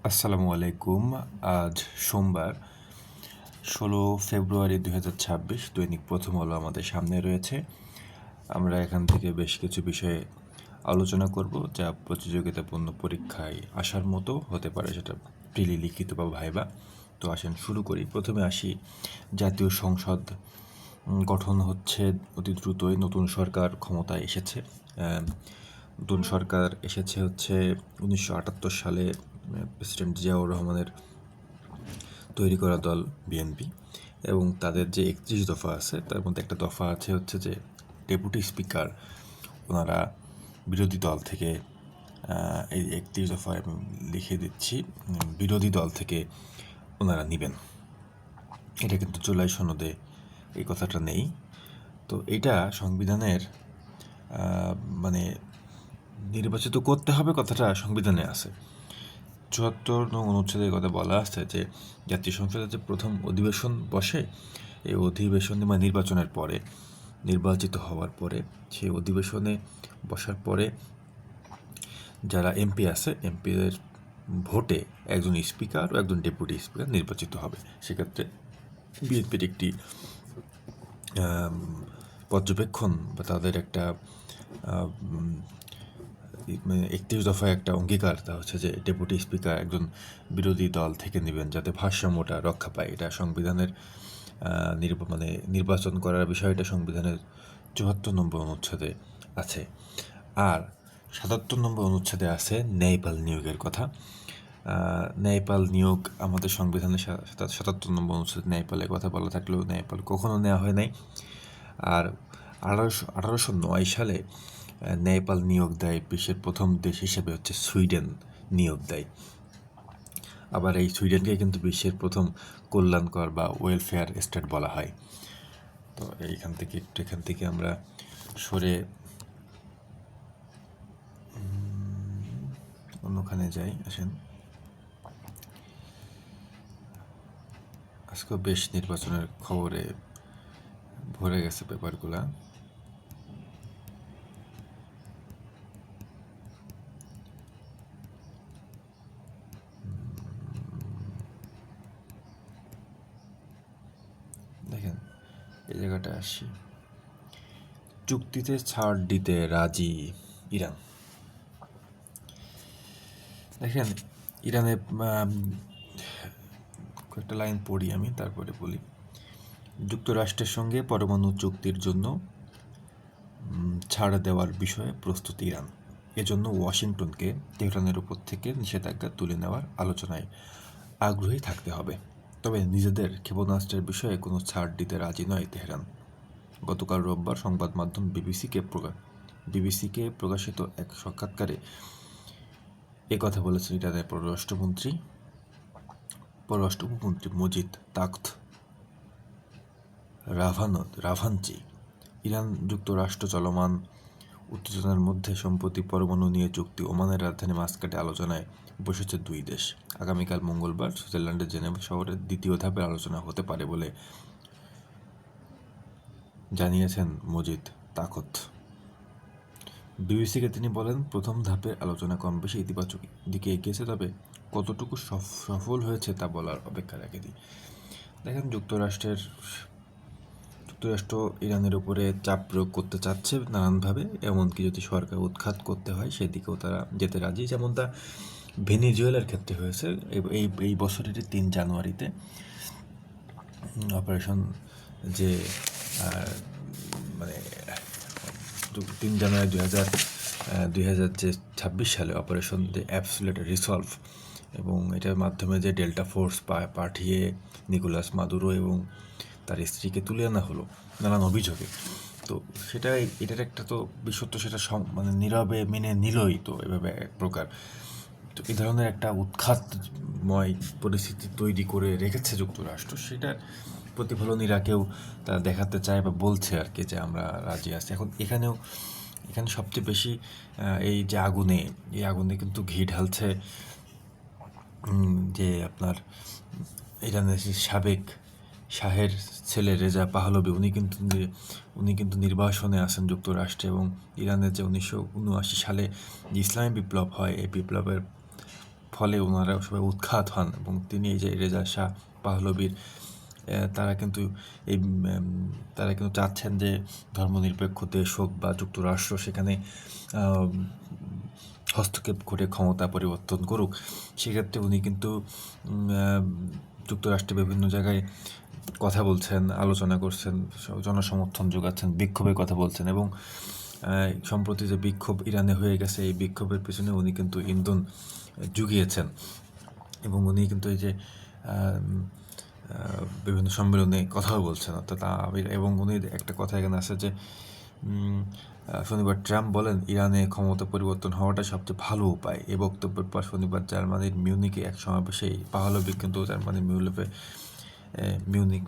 আসসালামু আলাইকুম। আজ সোমবার 16 ফেব্রুয়ারি 2026। দৈনিক প্রথম আলো আমাদের সামনে রয়েছে। আমরা এখান থেকে বেশ কিছু বিষয়ে আলোচনা করব যা প্রতিযোগিতাপূর্ণ পরীক্ষায় আসার মতো হতে পারে, সেটা প্রিলি লিখিত বা ভাইবা। তো আসেন শুরু করি। প্রথমে আসি, জাতীয় সংসদ গঠন হচ্ছে অতি দ্রুতই। নতুন সরকার ক্ষমতায় এসেছে। নতুন সরকার এসেছে হচ্ছে 1978 সালে প্রেসিডেন্ট জিয়াউর রহমানের তৈরি করা দল বিএনপি, এবং তাদের যে 31 দফা আছে তার মধ্যে একটা দফা আছে হচ্ছে যে ডেপুটি স্পিকার ওনারা বিরোধী দল থেকে, এই 31 দফায় আমি লিখে দিচ্ছি, বিরোধী দল থেকে ওনারা নেবেন। এটা কিন্তু জুলাই সনদে এই কথাটা নেই। তো এটা সংবিধানের মানে নির্বাচিত করতে হবে কথাটা সংবিধানে আছে। 74 নং অনুচ্ছেদের কথা বলা আছে যে জাতীয় সংসদের যে প্রথম অধিবেশন বসে, এই অধিবেশনে বা নির্বাচনের পরে, নির্বাচিত হওয়ার পরে, সেই অধিবেশনে বসার পরে যারা এমপি আছে, এমপিদের ভোটে একজন স্পিকার ও একজন ডেপুটি স্পিকার নির্বাচিত হবে। সেক্ষেত্রে বিএনপির একটি পর্যবেক্ষণ বা তাদের একটা 31 দফায় একটা অঙ্গীকার, তা হচ্ছে যে ডেপুটি স্পিকার একজন বিরোধী দল থেকে নেবেন যাতে ভারসাম্যটা রক্ষা পায়। এটা সংবিধানের নির্বাচন করার বিষয়টা সংবিধানের 74 নম্বর অনুচ্ছেদে আছে। আর 77 নম্বর অনুচ্ছেদে আছে ন্যায়পাল নিয়োগের কথা। ন্যায়পাল নিয়োগ আমাদের সংবিধানের 77 নম্বর অনুচ্ছেদে ন্যায়পালের কথা বলা থাকলেও ন্যায়পাল কখনো নেওয়া হয় নাই। আর 1809 সালে ন্যায়পাল নিয়োগ দেয় বিশ্বের প্রথম দেশ হিসেবে হচ্ছে সুইডেন নিয়োগ দেয়। আবার এই সুইডেনকে কিন্তু বিশ্বের প্রথম কল্যাণকর বা ওয়েলফেয়ার স্টেট বলা হয়। তো এখান থেকে আমরা সরে অন্যখানে যাই। আসেন, আজকে বেশ নির্বাচনের খবরে ভরে গেছে পেপারগুলা। দেখেন, এই জায়গাটা আসি, চুক্তিতে ছাড় দিতে রাজি ইরান। দেখেন, ইরানে কয়েকটা লাইন পড়ি আমি, তারপরে বলি। যুক্তরাষ্ট্রের সঙ্গে পরমাণু চুক্তির জন্য ছাড় দেওয়ার বিষয়ে প্রস্তুত ইরান। এজন্য ওয়াশিংটনকে তেহরানের উপর থেকে নিষেধাজ্ঞা তুলে নেওয়ার আলোচনায় আগ্রহী থাকতে হবে। তবে নিজেদের ক্ষেপণাস্ত্রের বিষয়ে কোনো ছাড় দিতে রাজি নয় তেহরান। গতকাল রোববার সংবাদ মাধ্যম বিবিসিকে প্রকাশিত এক সাক্ষাৎকারে কথা বলেছেন ইরানের পররাষ্ট্র উপমন্ত্রী মজিদ তাকত রাভানচি। ইরান যুক্তরাষ্ট্র চলমান উত্তেজনার মধ্যে সম্প্রতি পরমাণু নিয়ে চুক্তি ওমানের রাজধানী মাস্কাটে আলোচনায় বসেছে দুই দেশ। আগামীকাল মঙ্গলবার সুইজারল্যান্ডের জেনেভা শহরে দ্বিতীয় ধাপের আলোচনা হতে পারে বলে জানিয়েছেন মজিদ তাকত। বিবিসিকে তিনি বলেন, প্রথম ধাপের আলোচনা কম বেশি ইতিবাচক দিকে এগিয়েছে, তবে কতটুকু সফল হয়েছে তা বলার অপেক্ষা রাখে দিই। দেখেন, যুক্তরাষ্ট্র ইরানের উপরে চাপ প্রয়োগ করতে চাচ্ছে নানানভাবে, এমনকি যদি সরকার উৎখাত করতে হয় সেদিকেও তারা যেতে রাজি, যেমনটা ভেনেজুয়েলার ক্ষেত্রে হয়েছে এই বছরের 3 জানুয়ারিতে। অপারেশন যে 3 জানুয়ারি 2026 সালে অপারেশন দ্য অ্যাবসোলিউট রিসলভ, এবং এটার মাধ্যমে যে ডেল্টা ফোর্স পাঠিয়ে নিকোলাস মাদুরো এবং তার স্ত্রীকে তুলে আনা হলো নানান অভিযোগে। তো এটার একটা তো বিশ্ব তো সেটা নীরবে মেনে নিলই তো, এভাবে এক প্রকার। তো এই ধরনের একটা উৎখাতময় পরিস্থিতি তৈরি করে রেখেছে যুক্তরাষ্ট্র, সেটার প্রতিফলন ইরাকেও তারা দেখাতে চায় বা বলছে আর কি, যে আমরা রাজি আছি। এখন এখানে সবচেয়ে বেশি এই আগুনে কিন্তু ঘি ঢালছে যে আপনার ইরানের সাবেক শাহের ছেলে রেজা পাহলভি। উনি কিন্তু নির্বাসনে আছেন যুক্তরাষ্ট্রে, এবং ইরানের যে 1979 সালে যে ইসলামী বিপ্লব হয়, এই বিপ্লবের ফলে ওনারা সবাই উৎখাত হন এবং তিনি এই যে রেজা শাহ পাহলভীর তারা কিন্তু এই তারা কিন্তু চাচ্ছেন যে ধর্মনিরপেক্ষ দেশ হোক বা যুক্তরাষ্ট্র সেখানে হস্তক্ষেপ করে ক্ষমতা পরিবর্তন করুক। সেক্ষেত্রে উনি কিন্তু যুক্তরাষ্ট্রে বিভিন্ন জায়গায় কথা বলছেন, আলোচনা করছেন, জনসমর্থন যোগাচ্ছেন, বিক্ষোভের কথা বলছেন এবং সম্প্রতি যে বিক্ষোভ ইরানে হয়ে গেছে এই বিক্ষোভের পেছনে উনি কিন্তু ইন্ধন জুগিয়েছেন এবং উনি কিন্তু এই যে বিভিন্ন সম্মেলনে কথাও বলছেন অর্থাৎ এবং উনি একটা কথা এখানে আছে যে শনিবার ট্রাম্প বলেন ইরানে ক্ষমতা পরিবর্তন হওয়াটা সবচেয়ে ভালো উপায়। এই বক্তব্যের পর শনিবার জার্মানির মিউনিকে এক সমাবেশে পাহলভী কিন্তু জার্মানির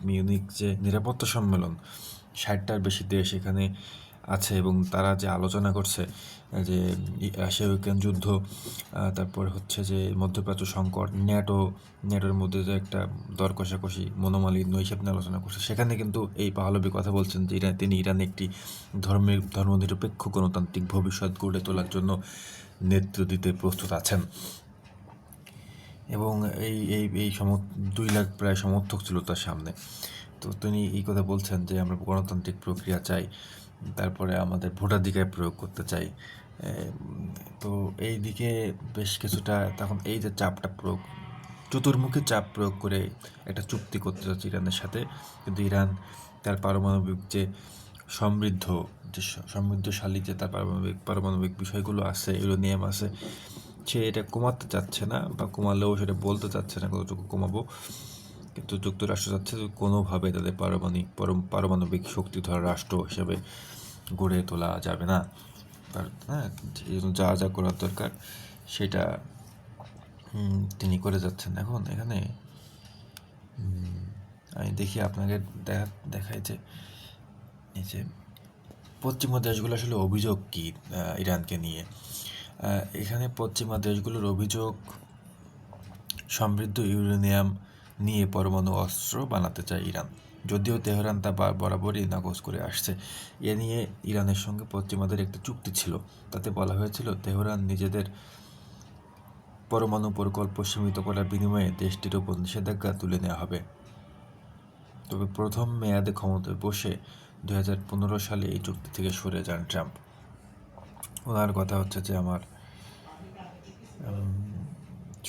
মিউনিক যে নিরাপত্তা সম্মেলন 60টার বেশি দেশ এখানে আছে এবং তারা যে আলোচনা করছে যে রাশিয়া ইউক্রেন যুদ্ধ, তারপর হচ্ছে যে মধ্যপ্রাচ্য সংকট, ন্যাটোর মধ্যে যে একটা দর কষাকষি মনোমালিন্য এইসব নিয়ে আলোচনা করছে। সেখানে কিন্তু এই পাহলভী কথা বলছেন যে তিনি ইরানে একটি ধর্মনিরপেক্ষ গণতান্ত্রিক ভবিষ্যৎ গড়ে তোলার জন্য নেতৃত্ব দিতে প্রস্তুত আছেন এবং এই এই এই 2 লাখ প্রায় সমর্থক ছিল তার সামনে। তো তিনি এই কথা বলছেন যে আমরা গণতান্ত্রিক প্রক্রিয়া চাই, তারপরে আমাদের ভোটাধিকার প্রয়োগ করতে চাই। তো এই দিকে বেশ কিছুটা তখন এই যে চাপটা চতুর্মুখী চাপ প্রয়োগ করে একটা চুক্তি করতে চাচ্ছে ইরানের সাথে, কিন্তু ইরান তার পারমাণবিক যে সমৃদ্ধশালী যে তার পারমাণবিক বিষয়গুলো আছে, ইউরেনিয়াম আছে, সে এটা কমাতে চাচ্ছে না বা কমালেও সেটা বলতে চাচ্ছে না কতটুকু কমাবো। কিন্তু যুক্তরাষ্ট্র চাচ্ছে যে কোনোভাবে তাদের পারমাণবিক শক্তিধর রাষ্ট্র হিসেবে গড়ে তোলা যাবে না। হ্যাঁ, এই জন্য যা যা করার দরকার সেটা তিনি করে যাচ্ছেন। এখন এখানে আমি দেখি আপনাকে দেখাই যে এই যে পশ্চিমা দেশগুলো আসলে অভিযোগ কী ইরানকে নিয়ে। এখানে পশ্চিমা দেশগুলোর অভিযোগ সমৃদ্ধ ইউরেনিয়াম নিয়ে পরমাণু অস্ত্র বানাতে চায় ইরান, যদিও তেহরান তা বরাবরই নাকচ করে আসছে। এ নিয়ে ইরানের সঙ্গে পশ্চিমাদের একটি চুক্তি ছিল, তাতে বলা হয়েছিল তেহরান নিজেদের পরমাণু প্রকল্প সীমিত করার বিনিময়ে দেশটির ওপর নিষেধাজ্ঞা তুলে নেওয়া হবে। তবে প্রথম মেয়াদে ক্ষমতায় বসে 2015 সালে এই চুক্তি থেকে সরে যান ট্রাম্প। ওনার কথা হচ্ছে যে আমার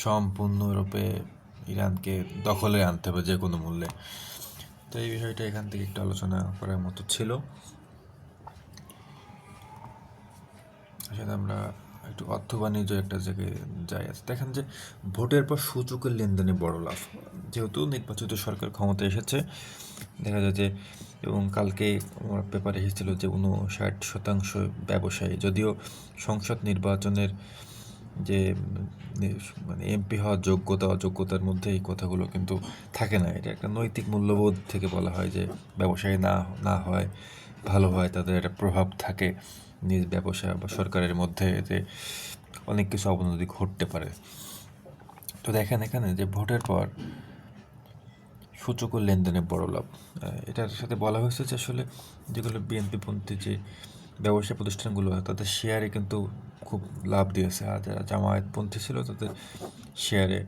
সম্পূর্ণরূপে ইরানকে দখলে আনতে হবে যে কোনো মূল্যে। তো এই বিষয়টা এখান থেকে একটু আলোচনা করার মতো ছিল। আসলে আমরা একটু অর্থ বাণিজ্য একটা জায়গায় যাই আছে। দেখেন যে ভোটের পর সূচকের লেনদেনে বড় লাভ, যেহেতু নির্বাচিত সরকার ক্ষমতায় এসেছে দেখা যায় যে, এবং কালকে আমার পেপারে এসেছিল যে 59% ব্যবসায়ী, যদিও সংসদ নির্বাচনের যে মানে এমপি হওয়ার যোগ্যতা অযোগ্যতার মধ্যে এই কথাগুলো কিন্তু থাকে না। এটা একটা নৈতিক মূল্যবোধ থেকে বলা হয় যে ব্যবসায়ী না হয় ভালো হয়, তাদের একটা প্রভাব থাকে নিজ ব্যবসা বা সরকারের মধ্যে, এতে অনেক কিছু অবনতি ঘটতে পারে। তো দেখেন এখানে যে ভোটের পর সূচক ও লেনদেনে বড় লাভ, এটার সাথে বলা হয়েছে যে আসলে যেগুলো বিএনপিপন্থী যে ব্যবসা প্রতিষ্ঠানগুলো তাদের শেয়ারে কিন্তু খুব লাভ দিয়েছে, আর যারা জামায়াতপন্থী ছিল তাদের শেয়ারে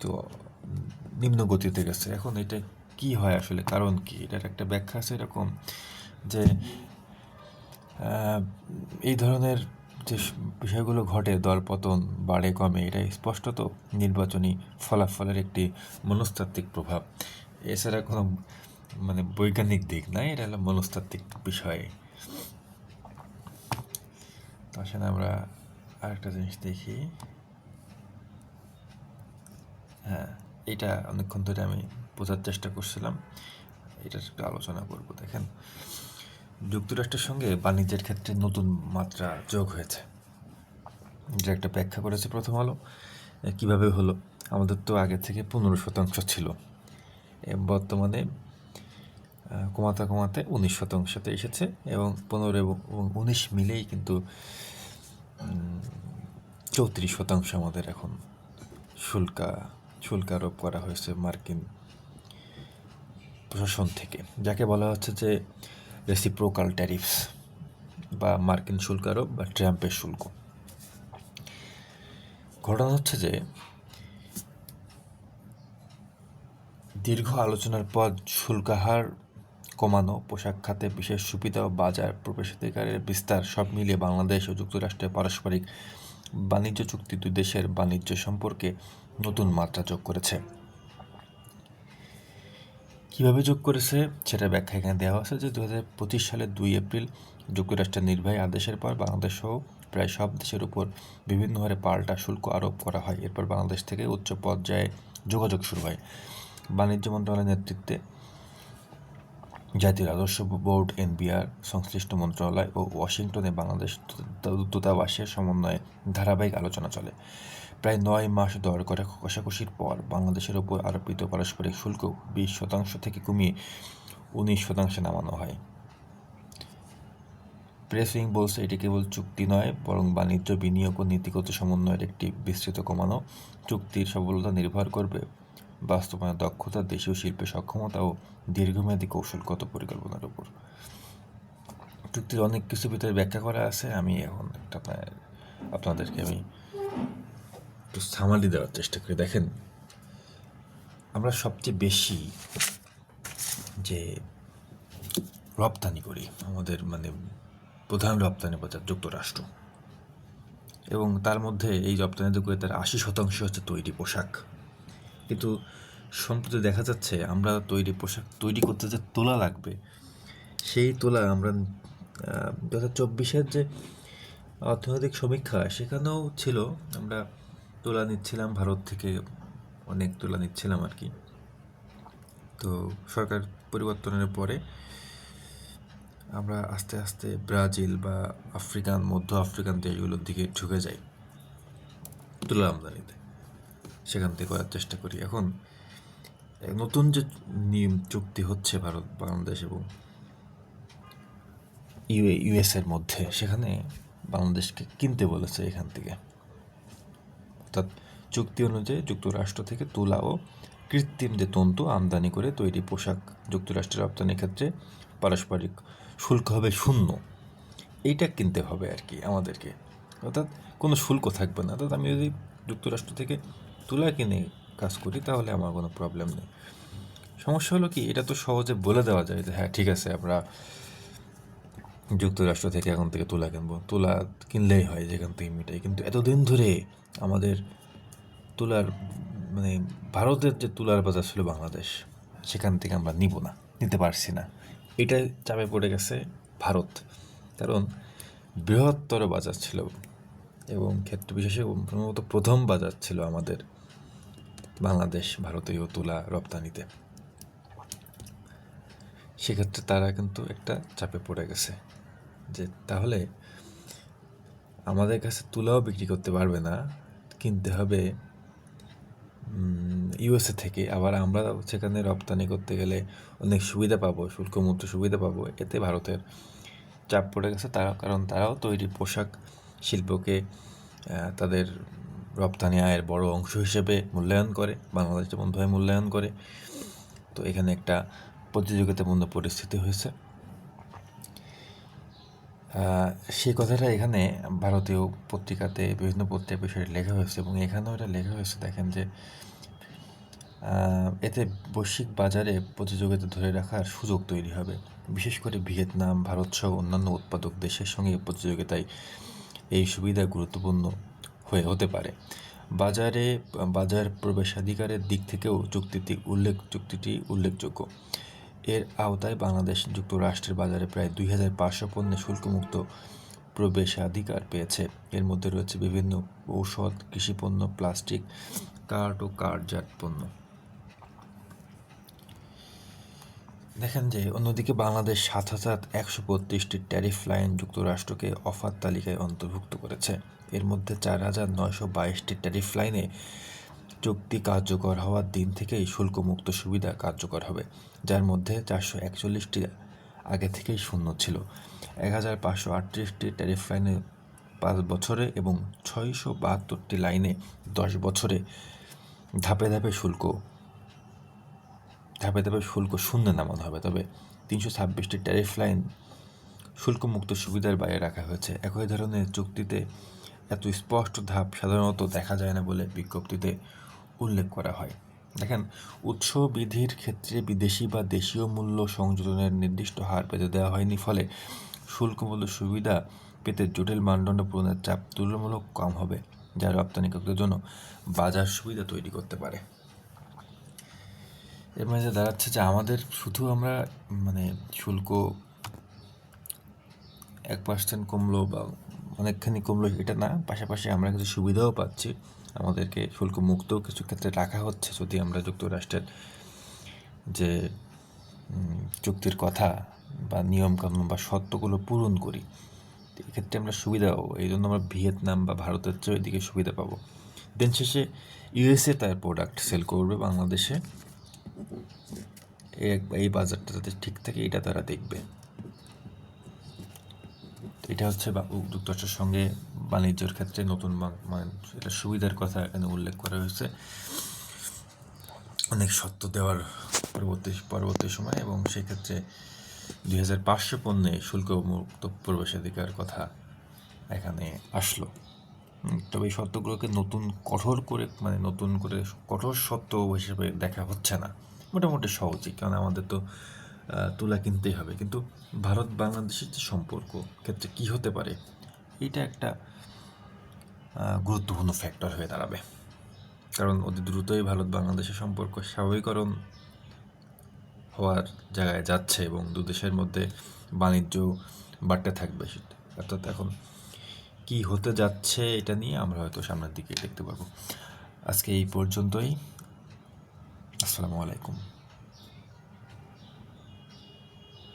তো নিম্ন গতিতে গেছে। এখন এটা কি হয় আসলে, কারণ কি, এটার একটা ব্যাখ্যা আছে এরকম যে এই ধরনের যে বিষয়গুলো ঘটে, দরপতন বাড়ে কমে, এটা স্পষ্টত নির্বাচনী ফলাফলের একটি মনস্তাত্ত্বিক প্রভাব, এছাড়া কোনো মানে বৈজ্ঞানিক দিক নাই, এটা হলো মনস্তাত্ত্বিক বিষয়। তো আসলে আমরা আরেকটা জিনিস দেখি। হ্যাঁ, এটা অনেকক্ষণ ধরে আমি বোঝার চেষ্টা করছিলাম, এটার একটু আলোচনা করব। দেখেন যুক্তরাষ্ট্রের সঙ্গে বাণিজ্যের ক্ষেত্রে নতুন মাত্রা যোগ হয়েছে, যেটা একটা ব্যাখ্যা করেছে প্রথম আলো। কীভাবে হলো, আমাদের তো আগে থেকে 15% ছিল, বর্তমানে কমাতে 19%তে এসেছে এবং 15 এবং 19 মিলেই কিন্তু 34% আমাদের এখন শুল্ক আরোপ করা হয়েছে মার্কিন প্রশাসন থেকে, যাকে বলা হচ্ছে যে রেসিপ্রোকাল ট্যারিফস বা মার্কিন শুল্ক আরোপ বা ট্রাম্পের শুল্ক। ঘটনা হচ্ছে যে দীর্ঘ আলোচনার পর শুল্কাহার কমানো, পোশাক খাতে বিশেষ সুবিধা ও বাজার প্রবেশাধিকারের বিস্তার সব মিলিয়ে বাংলাদেশ ও যুক্তরাষ্ট্রের পারস্পরিক বাণিজ্য চুক্তি দুই দেশের বাণিজ্য সম্পর্কে নতুন মাত্রা যোগ করেছে। কীভাবে যোগ করেছে সেটা ব্যাখ্যা এখানে দেওয়া আছে যে 2025 সালের 2 এপ্রিল যুক্তরাষ্ট্রের নির্বাহী আদেশের পর বাংলাদেশ সহ প্রায় সব দেশের উপর বিভিন্ন হারে পাল্টা শুল্ক আরোপ করা হয়। এরপর বাংলাদেশ থেকে উচ্চ পর্যায়ে যোগাযোগ শুরু হয়। বাণিজ্য মন্ত্রণালয়ের নেতৃত্বে জাতীয় রাজস্ব বোর্ড এনবিআর, সংশ্লিষ্ট মন্ত্রণালয় ও ওয়াশিংটনে বাংলাদেশ দূতাবাসের সমন্বয়ে ধারাবাহিক আলোচনা চলে। প্রায় 9 মাস দর কষাকষির পর বাংলাদেশের ওপর আরোপিত পারস্পরিক শুল্ক 20% থেকে কমিয়ে 19% নামানো হয়। প্রেস উইং বলছে এটি কেবল চুক্তি নয়, বরং বাণিজ্য, বিনিয়োগ ও নীতিগত সমন্বয়ের একটি বিস্তৃত কমানো। চুক্তির সফলতা নির্ভর করবে বাস্তবায়ন দক্ষতা, দেশীয় শিল্পের সক্ষমতা ও দীর্ঘমেয়াদী কৌশলগত পরিকল্পনার উপর। চুক্তির অনেক কিছু ভিতরে ব্যাখ্যা করা আছে। আমি এখন আপনাদেরকে আমি একটু সামারি দেওয়ার চেষ্টা করি। দেখেন, আমরা সবচেয়ে বেশি যে রপ্তানি করি, আমাদের প্রধান রপ্তানি বাজার যুক্তরাষ্ট্র, এবং তার মধ্যে এই রপ্তানিতে করে তার 80% হচ্ছে তৈরি পোশাক। কিন্তু সম্প্রতি দেখা যাচ্ছে আমরা তৈরি পোশাক তৈরি করতে যে তোলা লাগবে, সেই তোলা আমরা 2024-এর যে অর্থনৈতিক সমীক্ষা সেখানেও ছিল, আমরা তোলা নিচ্ছিলাম ভারত থেকে, অনেক তোলা নিচ্ছিলাম আর কি। তো সরকার পরিবর্তনের পরে আমরা আস্তে আস্তে ব্রাজিল বা মধ্য আফ্রিকান দেশগুলোর দিকে ঢুকে যাই তুলা আমদানিতে, সেখান থেকে করার চেষ্টা করি। এখন নতুন যে চুক্তি হচ্ছে ভারত, বাংলাদেশ এবং ইউএসের মধ্যে, সেখানে বাংলাদেশকে কিনতে বলেছে এখান থেকে। অর্থাৎ চুক্তি অনুযায়ী যুক্তরাষ্ট্র থেকে তুলা ও কৃত্রিম যে তন্তু আমদানি করে তৈরি পোশাক যুক্তরাষ্ট্রের রপ্তানির ক্ষেত্রে পারস্পরিক শুল্ক হবে 0। এইটা কিনতে হবে আর কি আমাদেরকে, অর্থাৎ কোনো শুল্ক থাকবে না। অর্থাৎ আমি যদি যুক্তরাষ্ট্র থেকে তুলা কিনে কাজ করি তাহলে আমার কোনো প্রবলেম নেই। সমস্যা হলো কি, এটা তো সহজে বলে দেওয়া যায় যে হ্যাঁ ঠিক আছে, আমরা যুক্তরাষ্ট্র থেকে এখন থেকে তুলা কিনবো, তুলা কিনলেই হয় যেখান থেকে মিটাই। কিন্তু এতদিন ধরে আমাদের তুলার ভারতের যে তুলার বাজার ছিল বাংলাদেশ, সেখান থেকে আমরা নিতে পারছি না। এটা চাপে পড়ে গেছে ভারত, কারণ বৃহত্তর বাজার ছিল এবং ক্ষেত্র বিশেষে সম্ভবত প্রথম বাজার ছিল আমাদের বাংলাদেশ ভারতীয় তুলা রপ্তানিতে। সেক্ষেত্রে তারা কিন্তু একটা চাপে পড়ে গেছে যে তাহলে আমাদের কাছে তুলাও বিক্রি করতে পারবে না, কিনতে হবে ইউএসএ থেকে। আবার আমরা সেখানে রপ্তানি করতে গেলে অনেক সুবিধা পাবো, শুল্কমুক্ত সুবিধা পাবো। এতে ভারতের চাপ পড়ে গেছে কারণ তারাও তৈরি পোশাক শিল্পকে তাদের রপ্তানি আয়ের বড় অংশ হিসেবে মূল্যায়ন করে, বাংলাদেশ যেমনভাবে মূল্যায়ন করে। তো এখানে একটা প্রতিযোগিতাপূর্ণ পরিস্থিতি হয়েছে। সেই কথাটা এখানে ভারতীয় পত্রিকাতে, বিভিন্ন পত্রিকার বিষয়ে লেখা হয়েছে এবং এখানেও এটা লেখা হয়েছে। দেখেন যে এতে বৈশ্বিক বাজারে প্রতিযোগিতা ধরে রাখার সুযোগ তৈরি হবে, বিশেষ করে ভিয়েতনাম, ভারত সহ অন্যান্য উৎপাদক দেশের সঙ্গে প্রতিযোগিতায় এই সুবিধা গুরুত্বপূর্ণ হতে পারে। বাজার প্রবেশাধিকারের দিক থেকেও চুক্তিটি উল্লেখযোগ্য। এর আওতায় বাংলাদেশ যুক্তরাষ্ট্রের বাজারে প্রায় 2500 পণ্যে শুল্কমুক্ত প্রবেশাধিকার পেয়েছে। এর মধ্যে রয়েছে বিভিন্ন ঔষধ, কৃষিপণ্য, প্লাস্টিক, কার্ড ও কার্ডজাত পণ্য। দেখেন যে অন্যদিকে বাংলাদেশ 7132টি ট্যারিফ লাইন যুক্তরাষ্ট্রকে অফার তালিকায় অন্তর্ভুক্ত করেছে। এর মধ্যে 4922টি ট্যারিফ লাইনে চুক্তি কার্যকর হওয়ার দিন থেকেই শুল্কমুক্ত সুবিধা কার্যকর হবে, যার মধ্যে 441টি আগে থেকেই শূন্য ছিল। 1538টি ট্যারিফ লাইনে 5 বছরে এবং 672টি লাইনে 10 বছরে ধাপে ধাপে শুল্ক শূন্যে নামানো হবে। তবে 326টি ট্যারিফ লাইন শুল্কমুক্ত সুবিধার বাইরে রাখা হয়েছে। একই ধরনের চুক্তিতে এত স্পষ্ট ধাপ সাধারণত দেখা যায় না বলে বিজ্ঞপ্তিতে উল্লেখ করা হয়। দেখেন, উৎস বিধির ক্ষেত্রে বিদেশি বা দেশীয় মূল্য সংযোজনের নির্দিষ্ট হার পেতে দেওয়া হয়নি, ফলে শুল্কমূল্য সুবিধা পেতে জটিল মানদণ্ড পূরণের চাপ তুলনামূলক কম হবে, যা রপ্তানিকারকদের জন্য বাজার সুবিধা তৈরি করতে পারে। এর মাঝে দাঁড়াচ্ছে যে আমাদের শুধু আমরা মানে শুল্ক 1% কমলো বা অনেকখানি কমলো এটা না, পাশাপাশি আমরা কিছু সুবিধাও পাচ্ছি। আমাদেরকে শুল্ক মুক্তও কিছু ক্ষেত্রে রাখা হচ্ছে যদি আমরা যুক্তরাষ্ট্রের যে চুক্তির কথা বা নিয়মকানুন বা শর্তগুলো পূরণ করি, এক্ষেত্রে আমরা সুবিধা পাবো। এই জন্য আমরা ভিয়েতনাম বা ভারতের চেয়ে ওইদিকে সুবিধা পাবো। দিন শেষে ইউএসএ তার প্রোডাক্ট সেল করবে বাংলাদেশে, এই বাজারটা যাতে ঠিক থাকে এটা তারা দেখবে। এটা হচ্ছে যুক্তরাষ্ট্রের সঙ্গে বাণিজ্যের ক্ষেত্রে নতুন মানে এটা সুবিধার কথা এখানে উল্লেখ করা হয়েছে অনেক শর্ত দেওয়ার পরবর্তী সময়, এবং সেক্ষেত্রে 2500 পণ্যে শুল্কমুক্ত প্রবেশাধিকার কথা এখানে আসলো। তবে এই শর্তগুলোকে নতুন করে কঠোর শর্ত হিসেবে দেখা হচ্ছে না, মোটামুটি সহজই, কারণ আমাদের তো তুলা কিনতেই হবে। কিন্তু ভারত বাংলাদেশের যে সম্পর্ক ক্ষেত্রে কি হতে পারে, এটা একটা গুরুত্বপূর্ণ ফ্যাক্টর হয়ে দাঁড়াবে, কারণ অতি দ্রুতই ভারত বাংলাদেশের সম্পর্ক স্বাভাবিকরণ হওয়ার জায়গায় যাচ্ছে এবং দু দেশের মধ্যে বাণিজ্য বাড়তে থাকবে। অর্থাৎ এখন কি হতে যাচ্ছে এটা নিয়ে আমরা হয়তো সামনের দিকে দেখতে পাবো। আজকে এই পর্যন্তই। আসসালামু আলাইকুম।